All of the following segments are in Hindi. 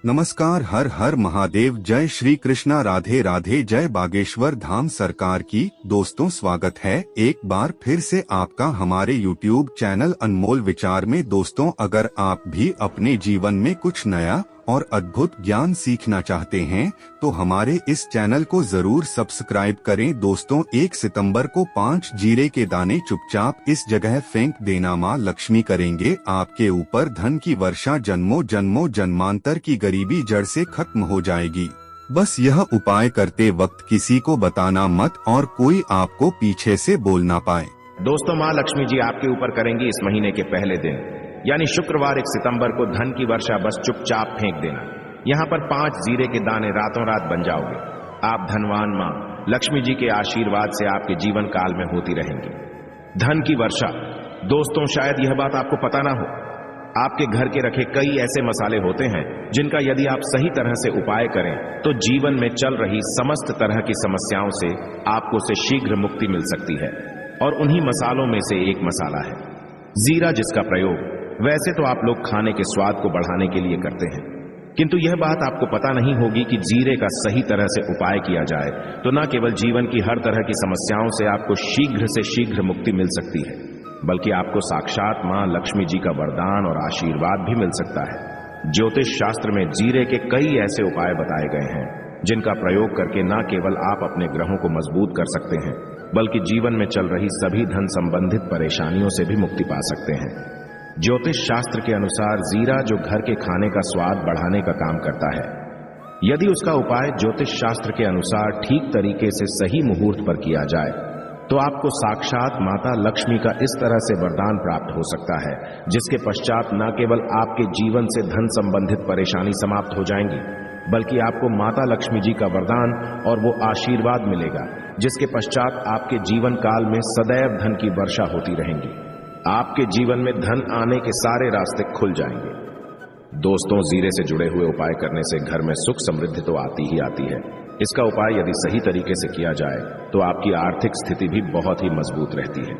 नमस्कार। हर हर महादेव। जय श्री कृष्णा। राधे राधे। जय बागेश्वर धाम सरकार की। दोस्तों, स्वागत है एक बार फिर से आपका हमारे YouTube चैनल अनमोल विचार में। दोस्तों, अगर आप भी अपने जीवन में कुछ नया और अद्भुत ज्ञान सीखना चाहते हैं तो हमारे इस चैनल को जरूर सब्सक्राइब करें। दोस्तों, 1 सितंबर को 5 जीरे के दाने चुपचाप इस जगह फेंक देना। माँ लक्ष्मी करेंगे आपके ऊपर धन की वर्षा। जन्मों जन्मों जन्मांतर की गरीबी जड़ से खत्म हो जाएगी। बस यह उपाय करते वक्त किसी को बताना मत और कोई आपको पीछे से बोल ना पाए। दोस्तों, माँ लक्ष्मी जी आपके ऊपर करेंगी इस महीने के पहले दिन यानी शुक्रवार 1 सितंबर को धन की वर्षा। बस चुपचाप फेंक देना। यहाँ पर 5 जीरे के दाने रातों रात बन जाओगे। आप धनवान माँ लक्ष्मी जी के आशीर्वाद से आपके जीवन काल में होती रहेंगी धन की वर्षा। दोस्तों, शायद यह बात आपको पता ना हो, आपके घर के रखे कई ऐसे मसाले होते हैं जिनका यदि आप सही तरह से उपाय करें तो जीवन में चल रही समस्त तरह की समस्याओं से आपको से शीघ्र मुक्ति मिल सकती है। और उन्हीं मसालों में से एक मसाला है जीरा, जिसका प्रयोग वैसे तो आप लोग खाने के स्वाद को बढ़ाने के लिए करते हैं, किंतु यह बात आपको पता नहीं होगी कि जीरे का सही तरह से उपाय किया जाए तो न केवल जीवन की हर तरह की समस्याओं से आपको शीघ्र से शीघ्र मुक्ति मिल सकती है, बल्कि आपको साक्षात मां लक्ष्मी जी का वरदान और आशीर्वाद भी मिल सकता है। ज्योतिष शास्त्र में जीरे के कई ऐसे उपाय बताए गए हैं जिनका प्रयोग करके न केवल आप अपने ग्रहों को मजबूत कर सकते हैं, बल्कि जीवन में चल रही सभी धन संबंधित परेशानियों से भी मुक्ति पा सकते हैं। ज्योतिष शास्त्र के अनुसार जीरा जो घर के खाने का स्वाद बढ़ाने का काम करता है, यदि उसका उपाय ज्योतिष शास्त्र के अनुसार ठीक तरीके से सही मुहूर्त पर किया जाए तो आपको साक्षात माता लक्ष्मी का इस तरह से वरदान प्राप्त हो सकता है जिसके पश्चात न केवल आपके जीवन से धन संबंधित परेशानी समाप्त हो जाएंगी, बल्कि आपको माता लक्ष्मी जी का वरदान और वो आशीर्वाद मिलेगा जिसके पश्चात आपके जीवन काल में सदैव धन की वर्षा होती रहेंगी। आपके जीवन में धन आने के सारे रास्ते खुल जाएंगे। दोस्तों, जीरे से जुड़े हुए उपाय करने से घर में सुख समृद्धि तो आती ही आती है। इसका उपाय यदि सही तरीके से किया जाए तो आपकी आर्थिक स्थिति भी बहुत ही मजबूत रहती है।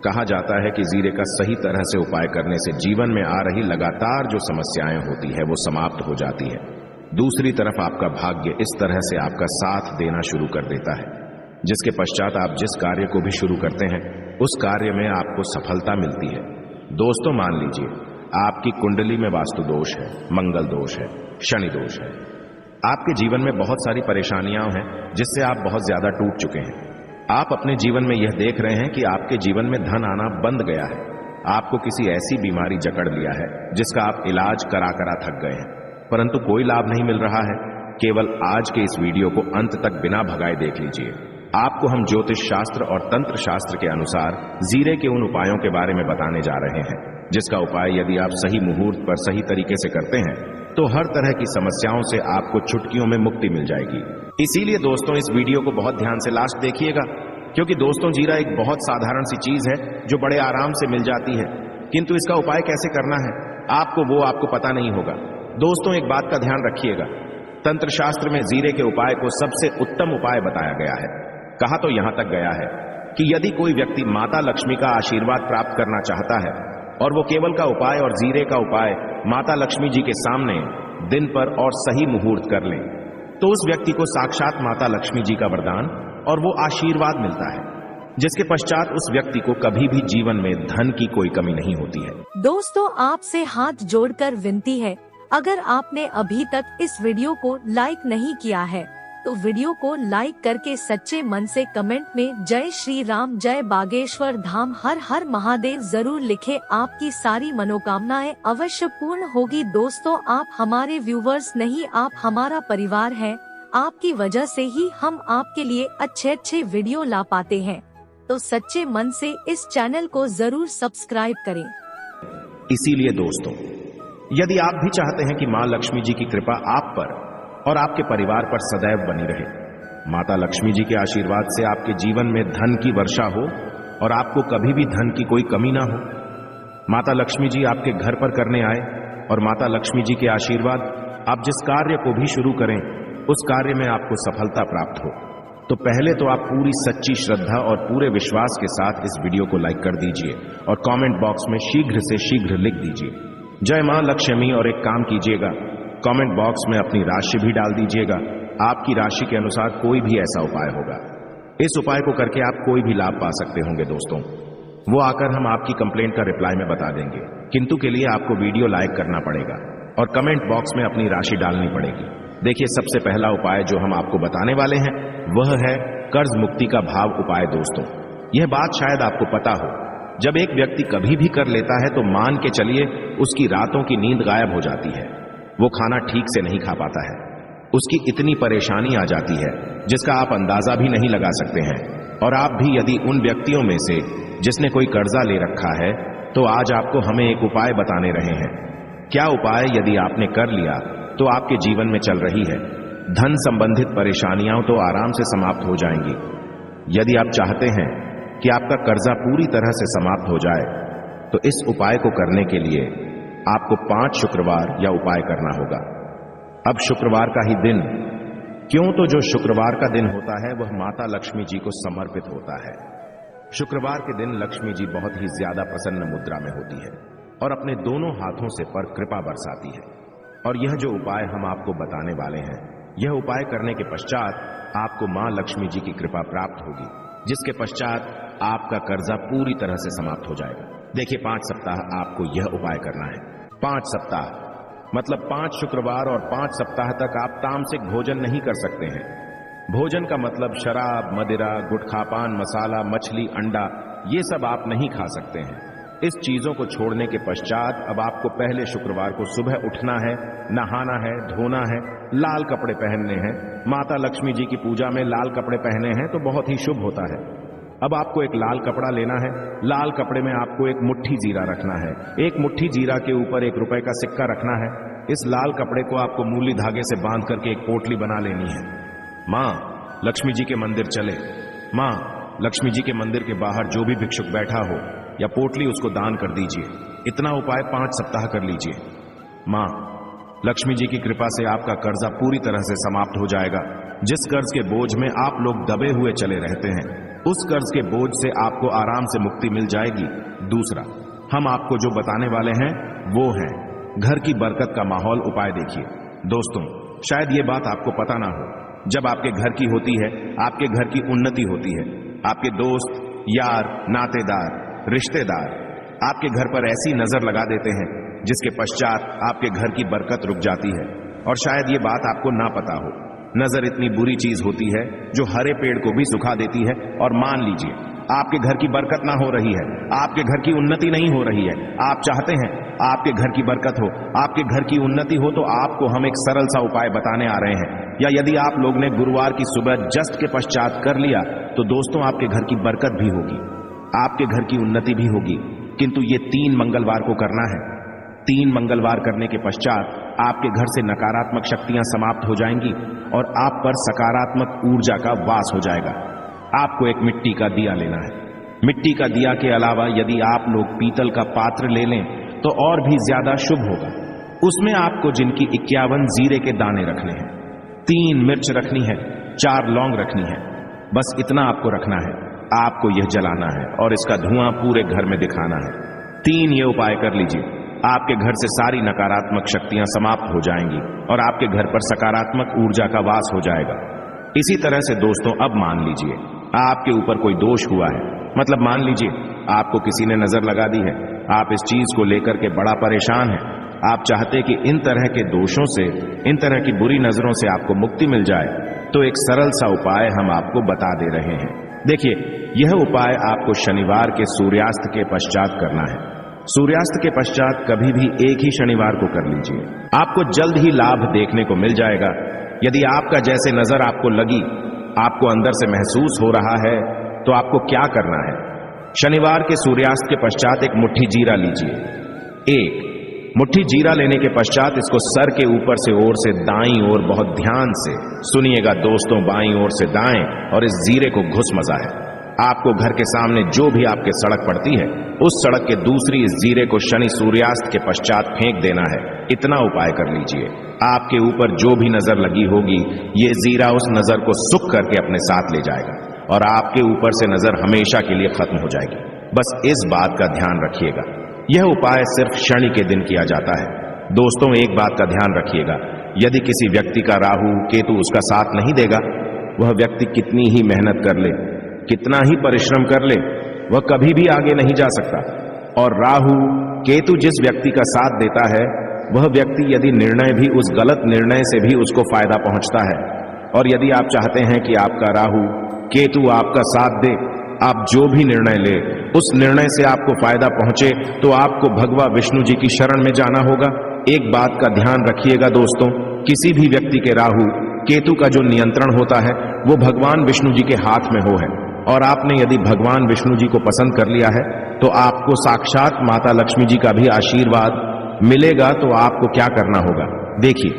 कहा जाता है कि जीरे का सही तरह से उपाय करने से जीवन में आ रही लगातार जो समस्याएं होती है वो समाप्त हो जाती है। दूसरी तरफ आपका भाग्य इस तरह से आपका साथ देना शुरू कर देता है जिसके पश्चात आप जिस कार्य को भी शुरू करते हैं उस कार्य में आपको सफलता मिलती है। दोस्तों, मान लीजिए आपकी कुंडली में वास्तु दोष है, मंगल दोष है, शनि दोष है, आपके जीवन में बहुत सारी परेशानियां हैं जिससे आप बहुत ज्यादा टूट चुके हैं। आप अपने जीवन में यह देख रहे हैं कि आपके जीवन में धन आना बंद गया है। आपको किसी ऐसी बीमारी जकड़ लिया है जिसका आप इलाज करा करा थक गए हैं, परंतु कोई लाभ नहीं मिल रहा है। केवल आज के इस वीडियो को अंत तक बिना भगाए देख लीजिए। आपको हम ज्योतिष शास्त्र और तंत्र शास्त्र के अनुसार जीरे के उन उपायों के बारे में बताने जा रहे हैं जिसका उपाय यदि आप सही मुहूर्त पर सही तरीके से करते हैं तो हर तरह की समस्याओं से आपको चुटकियों में मुक्ति मिल जाएगी। इसीलिए दोस्तों, इस वीडियो को बहुत ध्यान से लास्ट देखिएगा, क्योंकि दोस्तों, जीरा एक बहुत साधारण सी चीज है जो बड़े आराम से मिल जाती है, किंतु इसका उपाय कैसे करना है आपको पता नहीं होगा। दोस्तों, एक बात का ध्यान रखिएगा, तंत्र शास्त्र में जीरे के उपाय को सबसे उत्तम उपाय बताया गया है। कहा तो यहां तक गया है कि यदि कोई व्यक्ति माता लक्ष्मी का आशीर्वाद प्राप्त करना चाहता है और वो केवल का उपाय और जीरे का उपाय माता लक्ष्मी जी के सामने दिन पर और सही मुहूर्त कर ले तो उस व्यक्ति को साक्षात माता लक्ष्मी जी का वरदान और वो आशीर्वाद मिलता है जिसके पश्चात उस व्यक्ति को कभी भी जीवन में धन की कोई कमी नहीं होती है। दोस्तों, आपसे हाथ जोड़कर विनती है, अगर आपने अभी तक इस वीडियो को लाइक नहीं किया है तो वीडियो को लाइक करके सच्चे मन से कमेंट में जय श्री राम, जय बागेश्वर धाम, हर हर महादेव जरूर लिखे। आपकी सारी मनोकामनाएं अवश्य पूर्ण होगी। दोस्तों, आप हमारे व्यूवर्स नहीं, आप हमारा परिवार हैं। आपकी वजह से ही हम आपके लिए अच्छे अच्छे वीडियो ला पाते हैं, तो सच्चे मन से इस चैनल को जरूर सब्सक्राइब करें। इसीलिए दोस्तों, यदि आप भी चाहते हैं कि माँ लक्ष्मी जी की कृपा आप पर और आपके परिवार पर सदैव बनी रहे, माता लक्ष्मी जी के आशीर्वाद से आपके जीवन में धन की वर्षा हो और आपको कभी भी धन की कोई कमी ना हो, माता लक्ष्मी जी आपके घर पर करने आए और माता लक्ष्मी जी के आशीर्वाद आप जिस कार्य को भी शुरू करें उस कार्य में आपको सफलता प्राप्त हो, तो पहले तो आप पूरी सच्ची श्रद्धा और पूरे विश्वास के साथ इस वीडियो को लाइक कर दीजिए और कमेंट बॉक्स में शीघ्र से शीघ्र लिख दीजिए जय मां लक्ष्मी, और एक काम कीजिएगा, कमेंट बॉक्स में अपनी राशि भी डाल दीजिएगा। आपकी राशि के अनुसार कोई भी ऐसा उपाय होगा। इस उपाय को करके आप कोई भी लाभ पा सकते होंगे दोस्तों। वो आकर हम आपकी कंप्लेंट का रिप्लाई में बता देंगे, किंतु के लिए आपको वीडियो लाइक करना पड़ेगा और कमेंट बॉक्स में अपनी राशि डालनी पड़ेगी। देखिए, सबसे पहला उपाय जो हम आपको बताने वाले हैं वह है कर्ज मुक्ति का भाव उपाय। दोस्तों, यह बात शायद आपको पता हो, जब एक व्यक्ति कभी भी कर लेता है तो मान के चलिए उसकी रातों की नींद गायब हो जाती है। वो खाना ठीक से नहीं खा पाता है, उसकी इतनी परेशानी आ जाती है जिसका आप अंदाजा भी नहीं लगा सकते हैं। और आप भी यदि उन व्यक्तियों में से जिसने कोई कर्जा ले रखा है तो आज आपको हमें एक उपाय बताने रहे हैं। क्या उपाय यदि आपने कर लिया तो आपके जीवन में चल रही है धन संबंधित परेशानियां तो आराम से समाप्त हो जाएंगी। यदि आप चाहते हैं कि आपका कर्जा पूरी तरह से समाप्त हो जाए तो इस उपाय को करने के लिए आपको 5 शुक्रवार या उपाय करना होगा। अब शुक्रवार का ही दिन, क्यों तो जो शुक्रवार का दिन होता है वह माता लक्ष्मी जी को समर्पित होता है। शुक्रवार के दिन लक्ष्मी जी बहुत ही ज्यादा प्रसन्न मुद्रा में होती है और अपने दोनों हाथों से पर कृपा बरसाती है। और यह जो उपाय हम आपको बताने वाले हैं, यह उपाय करने के पश्चात आपको मां लक्ष्मी जी की कृपा प्राप्त होगी, जिसके पश्चात आपका कर्जा पूरी तरह से समाप्त हो जाएगा। देखिए, 5 सप्ताह आपको यह उपाय करना है। 5 सप्ताह मतलब 5 शुक्रवार और 5 सप्ताह तक आप तामसिक भोजन नहीं कर सकते हैं। भोजन का मतलब शराब, मदिरा, गुटखा, पान मसाला, मछली, अंडा, ये सब आप नहीं खा सकते हैं। इस चीजों को छोड़ने के पश्चात अब आपको पहले शुक्रवार को सुबह उठना है, नहाना है, धोना है, लाल कपड़े पहनने हैं। माता लक्ष्मी जी की पूजा में लाल कपड़े पहने हैं तो बहुत ही शुभ होता है। अब आपको एक लाल कपड़ा लेना है। लाल कपड़े में आपको एक मुट्ठी जीरा रखना है। एक मुट्ठी जीरा के ऊपर 1 रुपए का सिक्का रखना है। इस लाल कपड़े को आपको मूली धागे से बांध करके एक पोटली बना लेनी है। मां लक्ष्मी जी के मंदिर चले, मां लक्ष्मी जी के मंदिर के बाहर जो भी भिक्षुक बैठा हो या पोटली उसको दान कर दीजिए। इतना उपाय 5 सप्ताह कर लीजिए। मां लक्ष्मी जी की कृपा से आपका कर्जा पूरी तरह से समाप्त हो जाएगा। जिस कर्ज के बोझ में आप लोग दबे हुए चले रहते हैं, उस कर्ज के बोझ से आपको आराम से मुक्ति मिल जाएगी। दूसरा हम आपको जो बताने वाले हैं वो है घर की बरकत का माहौल उपाय। देखिए दोस्तों, शायद ये बात आपको पता ना हो, जब आपके घर की होती है, आपके घर की उन्नति होती है। आपके दोस्त, यार, नातेदार, रिश्तेदार आपके घर पर ऐसी नजर लगा देते हैं जिसके पश्चात आपके घर की बरकत रुक जाती है। और शायद ये बात आपको ना पता हो, नजर इतनी बुरी चीज होती है जो हरे पेड़ को भी सुखा देती है। और मान लीजिए आपके घर की बरकत ना हो रही है, आपके घर की उन्नति नहीं हो रही है, आप चाहते हैं आपके घर की बरकत हो, आपके घर की उन्नति हो, तो आपको हम एक सरल सा उपाय बताने आ रहे हैं। या यदि आप लोग ने गुरुवार की सुबह जस्ट के पश्चात कर लिया तो दोस्तों आपके घर की बरकत भी होगी, आपके घर की उन्नति भी होगी। किंतु ये 3 मंगलवार को करना है। 3 मंगलवार करने के पश्चात आपके घर से नकारात्मक शक्तियां समाप्त हो जाएंगी और आप पर सकारात्मक ऊर्जा का वास हो जाएगा। आपको एक मिट्टी का दिया लेना है। मिट्टी का दिया के अलावा यदि आप लोग पीतल का पात्र ले लें तो और भी ज्यादा शुभ होगा। उसमें आपको जिनकी 51 जीरे के दाने रखने हैं, 3 मिर्च रखनी है, 4 लौंग रखनी है। बस इतना आपको रखना है। आपको यह जलाना है और इसका धुआं पूरे घर में दिखाना है। 3 ये उपाय कर लीजिए, आपके घर से सारी नकारात्मक शक्तियां समाप्त हो जाएंगी और आपके घर पर सकारात्मक ऊर्जा का वास हो जाएगा। इसी तरह से दोस्तों, अब मान लीजिए आपके ऊपर कोई दोष हुआ है, मतलब मान लीजिए आपको किसी ने नजर लगा दी है, आप इस चीज को लेकर के बड़ा परेशान हैं, आप चाहते कि इन तरह के दोषों से, इन तरह की बुरी नजरों से आपको मुक्ति मिल जाए, तो एक सरल सा उपाय हम आपको बता दे रहे हैं। देखिए, यह उपाय आपको शनिवार के सूर्यास्त के पश्चात करना है। सूर्यास्त के पश्चात कभी भी एक ही शनिवार को कर लीजिए, आपको जल्द ही लाभ देखने को मिल जाएगा। यदि आपका जैसे नजर आपको लगी, आपको अंदर से महसूस हो रहा है, तो आपको क्या करना है? शनिवार के सूर्यास्त के पश्चात एक मुट्ठी जीरा लीजिए। एक मुट्ठी जीरा लेने के पश्चात इसको सर के ऊपर से ओर से दाईं ओर बहुत ध्यान से सुनिएगा दोस्तों, बाईं ओर से दाएं, और इस जीरे को घुस मजा है। आपको घर के सामने जो भी आपके सड़क पड़ती है, उस सड़क के दूसरी इस जीरे को शनि सूर्यास्त के पश्चात फेंक देना है। इतना उपाय कर लीजिए। आपके ऊपर जो भी नजर लगी होगी, ये जीरा उस नजर को सुख करके अपने साथ ले जाएगा और आपके ऊपर से नजर हमेशा के लिए खत्म हो जाएगी। बस इस बात का ध्यान रखिएगा। यह उपाय सिर्फ शनि के दिन किया जाता है। दोस्तों, एक बात का ध्यान रखिएगा, यदि किसी व्यक्ति का राहु केतु उसका साथ नहीं देगा, वह व्यक्ति कितनी ही मेहनत कर ले, कितना ही परिश्रम कर ले, वह कभी भी आगे नहीं जा सकता। और राहु केतु जिस व्यक्ति का साथ देता है, वह व्यक्ति यदि निर्णय भी उस गलत निर्णय से भी उसको फायदा पहुंचता है। और यदि आप चाहते हैं कि आपका राहु केतु आपका साथ दे, आप जो भी निर्णय ले उस निर्णय से आपको फायदा पहुंचे, तो आपको भगवान विष्णु जी की शरण में जाना होगा। एक बात का ध्यान रखिएगा दोस्तों, किसी भी व्यक्ति के राहु केतु का जो नियंत्रण होता है वो भगवान विष्णु जी के हाथ में हो है। और आपने यदि भगवान विष्णु जी को पसंद कर लिया है तो आपको साक्षात माता लक्ष्मी जी का भी आशीर्वाद मिलेगा। तो आपको क्या करना होगा, देखिए,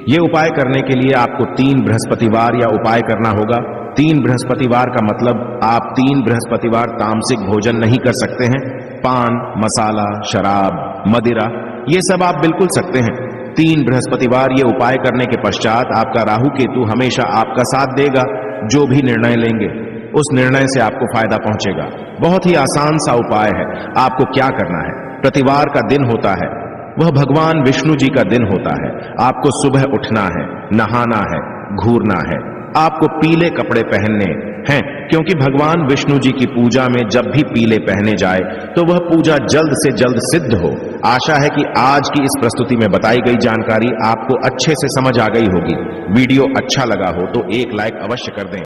ये उपाय करने के लिए आपको 3 बृहस्पतिवार या उपाय करना होगा। 3 बृहस्पतिवार का मतलब आप 3 बृहस्पतिवार तामसिक भोजन नहीं कर सकते हैं। पान, मसाला, शराब, मदिरा, ये सब आप बिल्कुल सकते हैं। 3 बृहस्पतिवार ये उपाय करने के पश्चात आपका राहु केतु हमेशा आपका साथ देगा। जो भी निर्णय लेंगे उस निर्णय से आपको फायदा पहुंचेगा। बहुत ही आसान सा उपाय है। आपको क्या करना है, प्रतिवार का दिन होता है, वह भगवान विष्णु जी का दिन होता है। आपको सुबह उठना है, नहाना है, घूरना है, आपको पीले कपड़े पहनने हैं, क्योंकि भगवान विष्णु जी की पूजा में जब भी पीले पहने जाए तो वह पूजा जल्द से जल्द सिद्ध हो। आशा है कि आज की इस प्रस्तुति में बताई गई जानकारी आपको अच्छे से समझ आ गई होगी। वीडियो अच्छा लगा हो तो एक लाइक अवश्य कर दें।